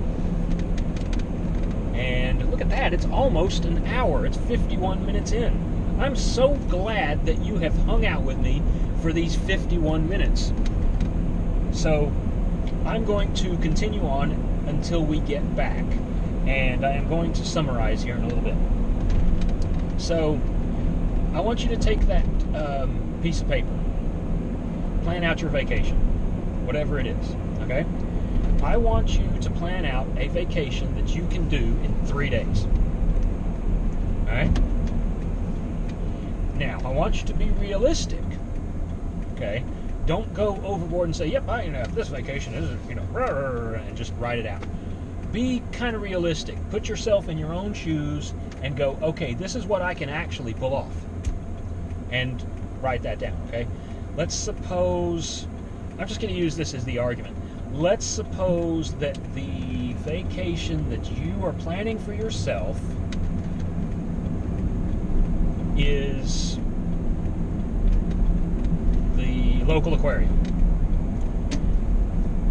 And look at that, it's almost an hour. It's 51 minutes in. I'm so glad that you have hung out with me for these 51 minutes. So, I'm going to continue on until we get back. And I am going to summarize here in a little bit. So, I want you to take that piece of paper, plan out your vacation, whatever it is, okay? I want you to plan out a vacation that you can do in 3 days. All right? Now, I want you to be realistic, okay? Don't go overboard and say, yep, this vacation is, and just write it out. Be kind of realistic. Put yourself in your own shoes and go, okay, this is what I can actually pull off. And write that down, okay? Let's suppose, I'm just going to use this as the argument. Let's suppose that the vacation that you are planning for yourself is the local aquarium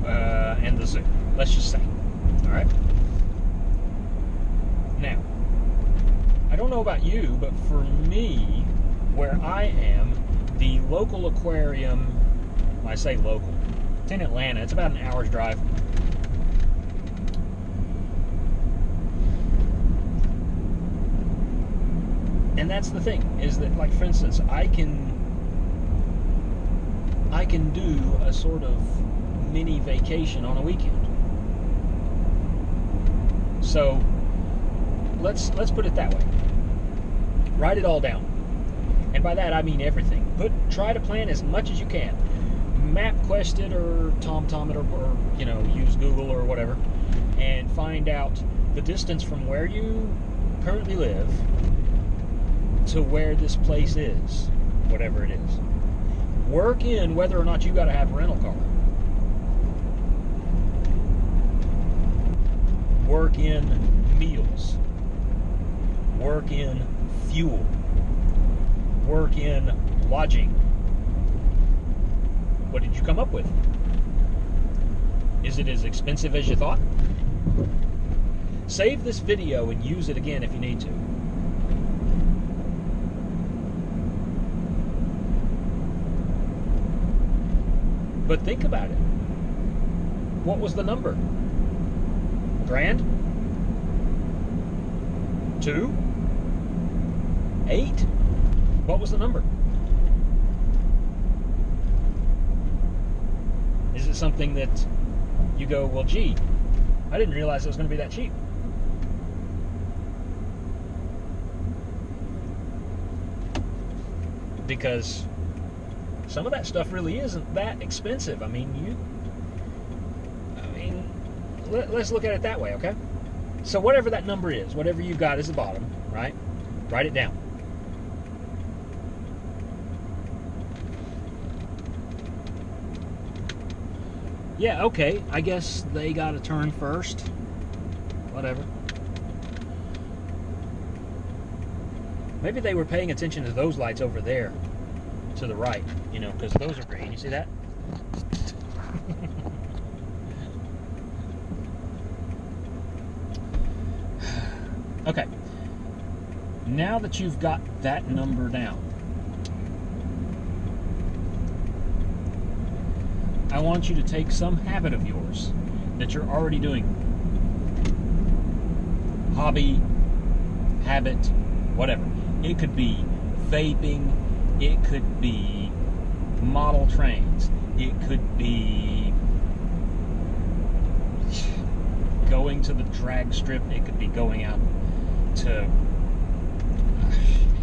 and the zoo. Let's just say. All right? Now, I don't know about you, but for me, where I am, the local aquarium, when I say local, it's in Atlanta. It's about an hour's drive. And that's the thing, is that, like, for instance, I can do a sort of mini vacation on a weekend. So let's put it that way. Write it all down. And by that I mean everything. Try to plan as much as you can. MapQuest it or TomTom it or use Google or whatever, and find out the distance from where you currently live to where this place is, whatever it is. Work in whether or not you got to have a rental car. Work in meals. Work in fuel. Work in lodging. What did you come up with? Is it as expensive as you thought? Save this video and use it again if you need to. But think about it. What was the number? $1,000? 2? 8? What was the number? Is it something that you go, well, gee, I didn't realize it was going to be that cheap? Because some of that stuff really isn't that expensive. Let's look at it that way, okay? So whatever that number is, whatever you got is the bottom, right? Write it down. Yeah, okay, I guess they got a turn first. Whatever. Maybe they were paying attention to those lights over there to the right, because those are green. You see that? Okay. Now that you've got that number down, I want you to take some habit of yours that you're already doing. Hobby, habit, whatever. It could be vaping. It could be model trains. It could be going to the drag strip. It could be going out to...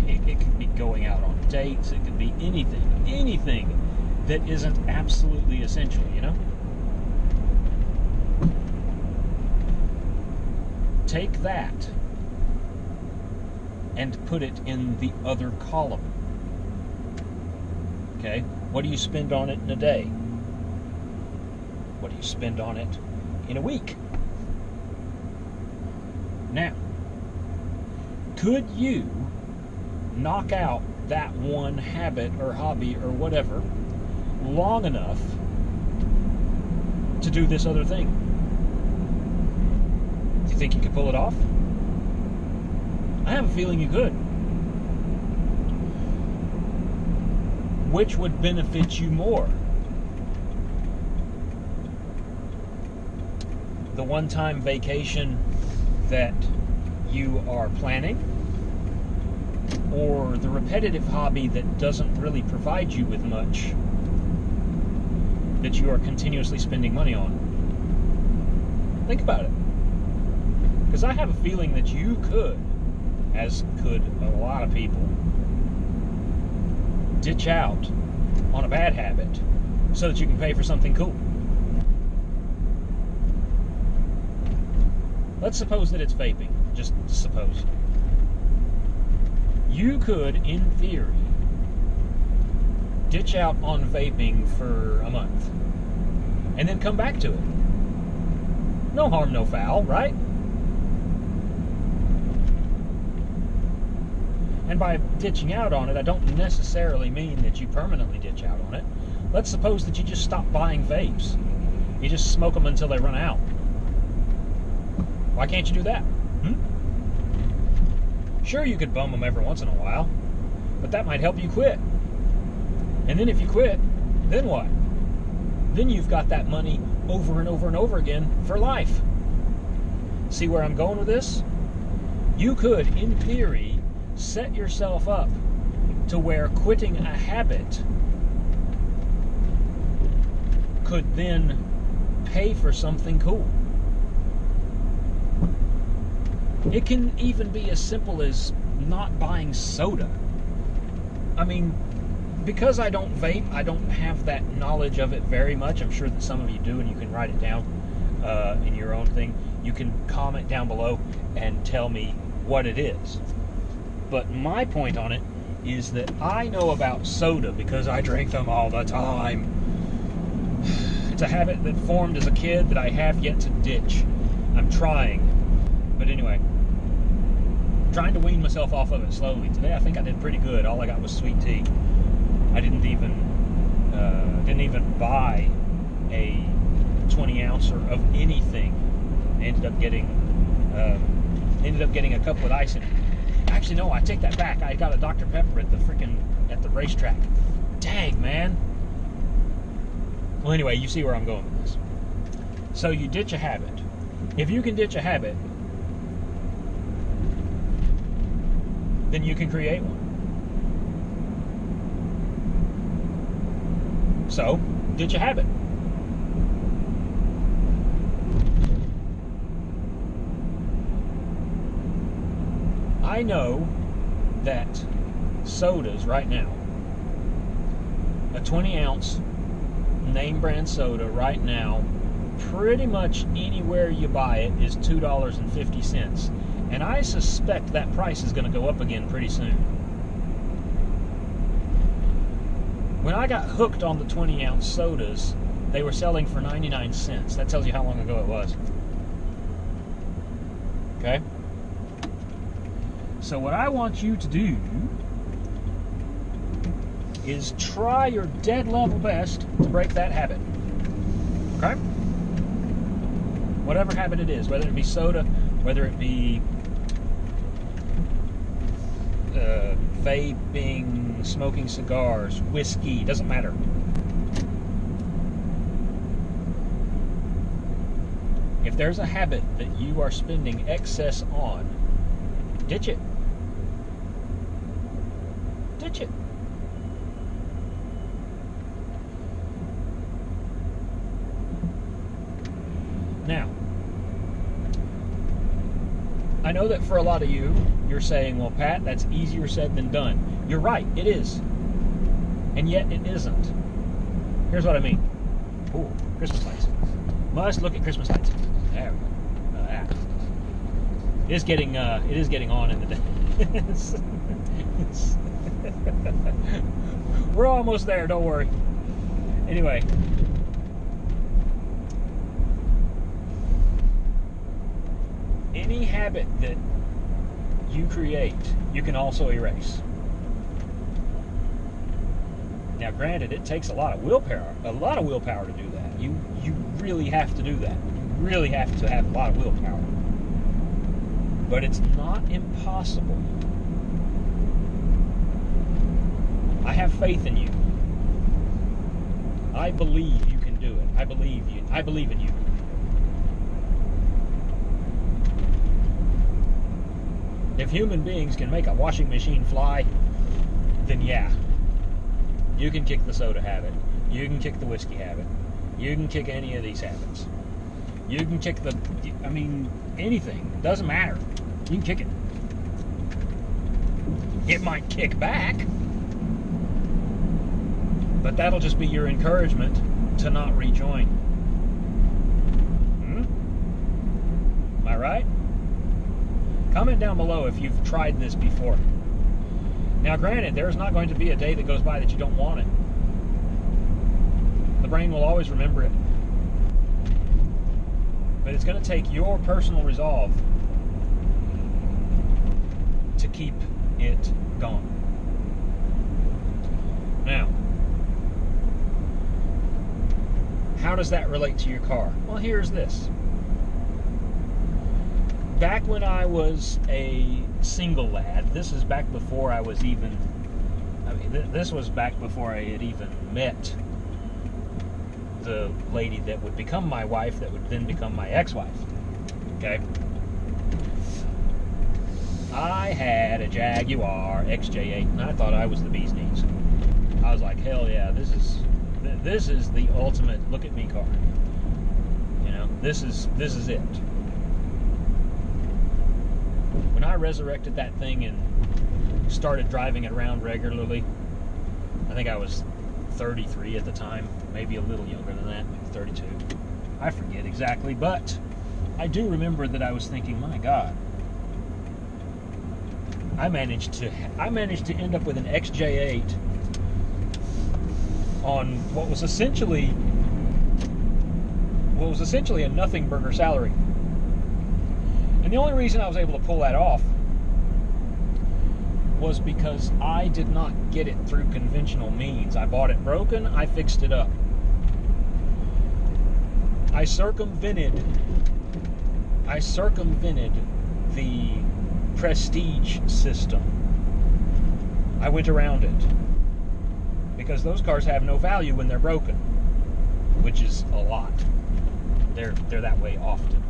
It could be going out on dates. It could be anything that isn't absolutely essential, Take that and put it in the other column. Okay? What do you spend on it in a day? What do you spend on it in a week? Now, could you knock out that one habit or hobby or whatever long enough to do this other thing? Do you think you could pull it off? I have a feeling you could. Which would benefit you more? The one-time vacation that you are planning, or the repetitive hobby that doesn't really provide you with much that you are continuously spending money on? Think about it. Because I have a feeling that you could, as could a lot of people, ditch out on a bad habit so that you can pay for something cool. Let's suppose that it's vaping. Just suppose. You could, in theory, ditch out on vaping for a month and then come back to it. No harm, no foul, right? And by ditching out on it, I don't necessarily mean that you permanently ditch out on it. Let's suppose that you just stop buying vapes. You just smoke them until they run out. Why can't you do that? Sure, you could bum them every once in a while, but that might help you quit. And then if you quit, then what? Then you've got that money over and over and over again for life. See where I'm going with this? You could, in theory, set yourself up to where quitting a habit could then pay for something cool. It can even be as simple as not buying soda. I mean, because I don't vape, I don't have that knowledge of it very much. I'm sure that some of you do, and you can write it down in your own thing. You can comment down below and tell me what it is. But my point on it is that I know about soda because I drink them all the time. It's a habit that formed as a kid that I have yet to ditch. I'm trying. But anyway, trying to wean myself off of it slowly. Today I think I did pretty good. All I got was sweet tea. I didn't even buy a 20 ouncer of anything. I ended up getting a cup with ice in it. Actually, no, I take that back. I got a Dr. Pepper at the racetrack. Dang, man. Well, anyway, you see where I'm going with this. So you ditch a habit. If you can ditch a habit, then you can create one. So, ditch a habit. I know that sodas right now, a 20 ounce name brand soda right now, pretty much anywhere you buy it is $2.50. And I suspect that price is going to go up again pretty soon. When I got hooked on the 20 ounce sodas, they were selling for 99 cents. That tells you how long ago it was. Okay? So what I want you to do is try your dead level best to break that habit. Okay? Whatever habit it is, whether it be soda, whether it be vaping, smoking cigars, whiskey, doesn't matter. If there's a habit that you are spending excess on, ditch it. Ditch it. Now, I know that for a lot of you, you're saying, well, Pat, that's easier said than done. You're right, it is. And yet it isn't. Here's what I mean. Ooh, Christmas lights. Must look at Christmas lights. There we go. It is getting on in the day. We're almost there, don't worry. Anyway. Any habit that you create, you can also erase. Now, granted, it takes a lot of willpower to do that. You really have to do that. You really have to have a lot of willpower. But it's not impossible. I have faith in you. I believe you can do it. I believe in you. If human beings can make a washing machine fly, then yeah, you can kick the soda habit. You can kick the whiskey habit. You can kick any of these habits. You can kick anything. It doesn't matter. You can kick it. It might kick back, but that'll just be your encouragement to not rejoin. Am I right? Comment down below if you've tried this before. Now, granted, there's not going to be a day that goes by that you don't want it. The brain will always remember it. But it's going to take your personal resolve to keep it gone. Now, how does that relate to your car? Well, here's this. Back when I was a single lad, this is back before I was even, this was back before I had even met the lady that would become my wife, that would then become my ex-wife. Okay? I had a Jaguar XJ8, and I thought I was the bee's knees. I was like, hell yeah, this is the ultimate look at me car. You know, this is it. When I resurrected that thing and started driving it around regularly, I think I was 33 at the time, maybe a little younger than that, maybe 32. I forget exactly, but I do remember that I was thinking, my God, I managed to end up with an XJ8 on what was essentially a nothing burger salary. And the only reason I was able to pull that off was because I did not get it through conventional means. I bought it broken, I fixed it up. I circumvented the prestige system. I went around it. Because those cars have no value when they're broken, which is a lot. They're that way often.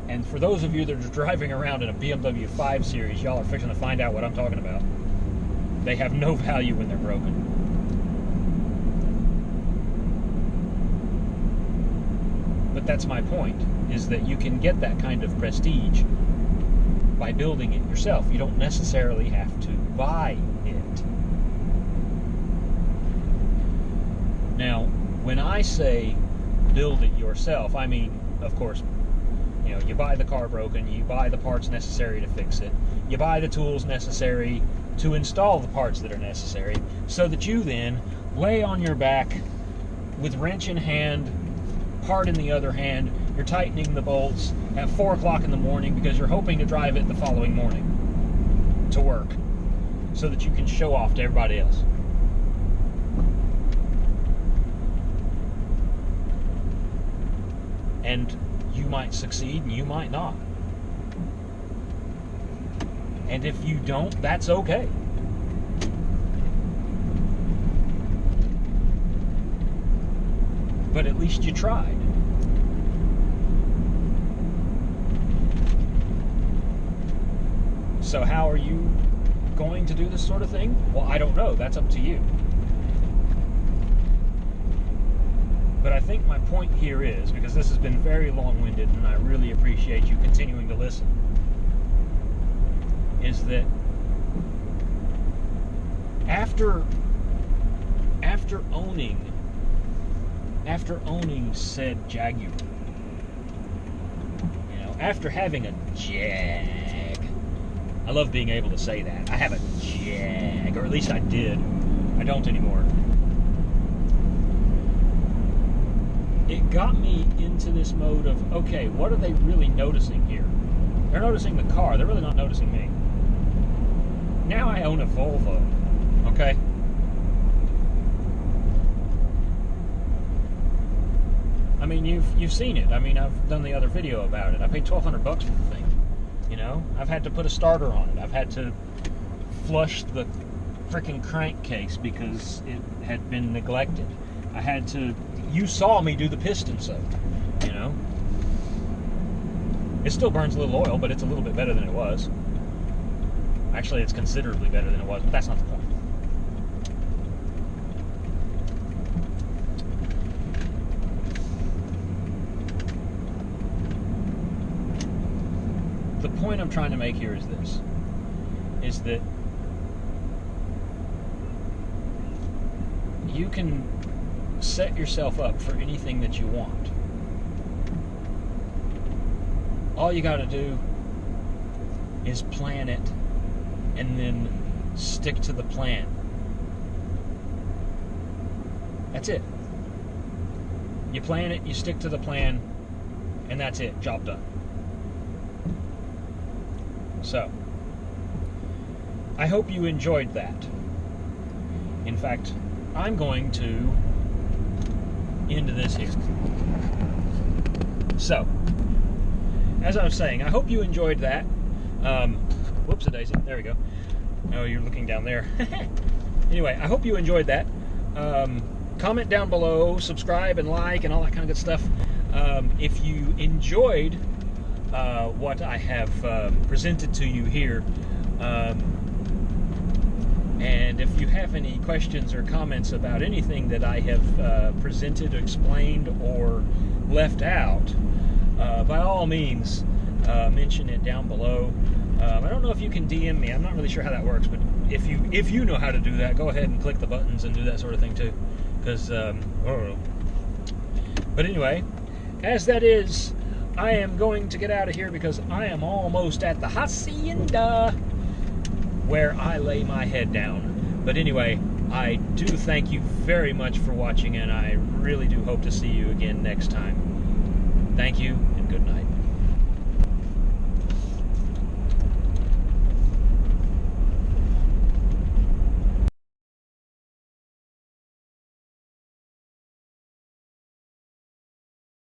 And for those of you that are driving around in a BMW 5 Series, y'all are fixing to find out what I'm talking about. They have no value when they're broken. But that's my point, is that you can get that kind of prestige by building it yourself. You don't necessarily have to buy it. Now, when I say build it yourself, I mean, of course, you know, you buy the car broken, you buy the parts necessary to fix it, you buy the tools necessary to install the parts that are necessary, so that you then lay on your back with wrench in hand, part in the other hand, you're tightening the bolts at 4 o'clock in the morning because you're hoping to drive it the following morning to work so that you can show off to everybody else. And you might succeed and you might not. And if you don't, that's okay. But at least you tried. So how are you going to do this sort of thing? Well, I don't know. That's up to you. But I think my point here is, because this has been very long-winded and I really appreciate you continuing to listen, is that after owning said Jaguar, you know, after having a Jag, I love being able to say that. I have a Jag, or at least I did. I don't anymore. It got me into this mode of, okay, what are they really noticing here? They're noticing the car. They're really not noticing me. Now I own a Volvo, okay? I mean, you've seen it. I mean, I've done the other video about it. I paid $1,200 for the thing. You know, I've had to put a starter on it. I've had to flush the freaking crankcase because it had been neglected. I had to. You saw me do the piston soak. You know. It still burns a little oil, but it's a little bit better than it was. Actually, it's considerably better than it was, but that's not the point. The point I'm trying to make here is this, is that you can set yourself up for anything that you want. All you got to do is plan it and then stick to the plan. That's it. You plan it, you stick to the plan, and that's it. Job done. So, I hope you enjoyed that. In fact, I'm going to end this here. So, as I was saying, I hope you enjoyed that. Whoops-a-daisy. There we go. Oh, you're looking down there. Anyway, I hope you enjoyed that. Comment down below, subscribe and like and all that kind of good stuff. If you enjoyed what I have presented to you here, and if you have any questions or comments about anything that I have presented, explained, or left out, by all means, mention it down below. I don't know if you can DM me. I'm not really sure how that works, but if you know how to do that, go ahead and click the buttons and do that sort of thing too. Because I don't know. But anyway, as that is, I am going to get out of here because I am almost at the hacienda where I lay my head down. But anyway, I do thank you very much for watching, and I really do hope to see you again next time. Thank you, and good night.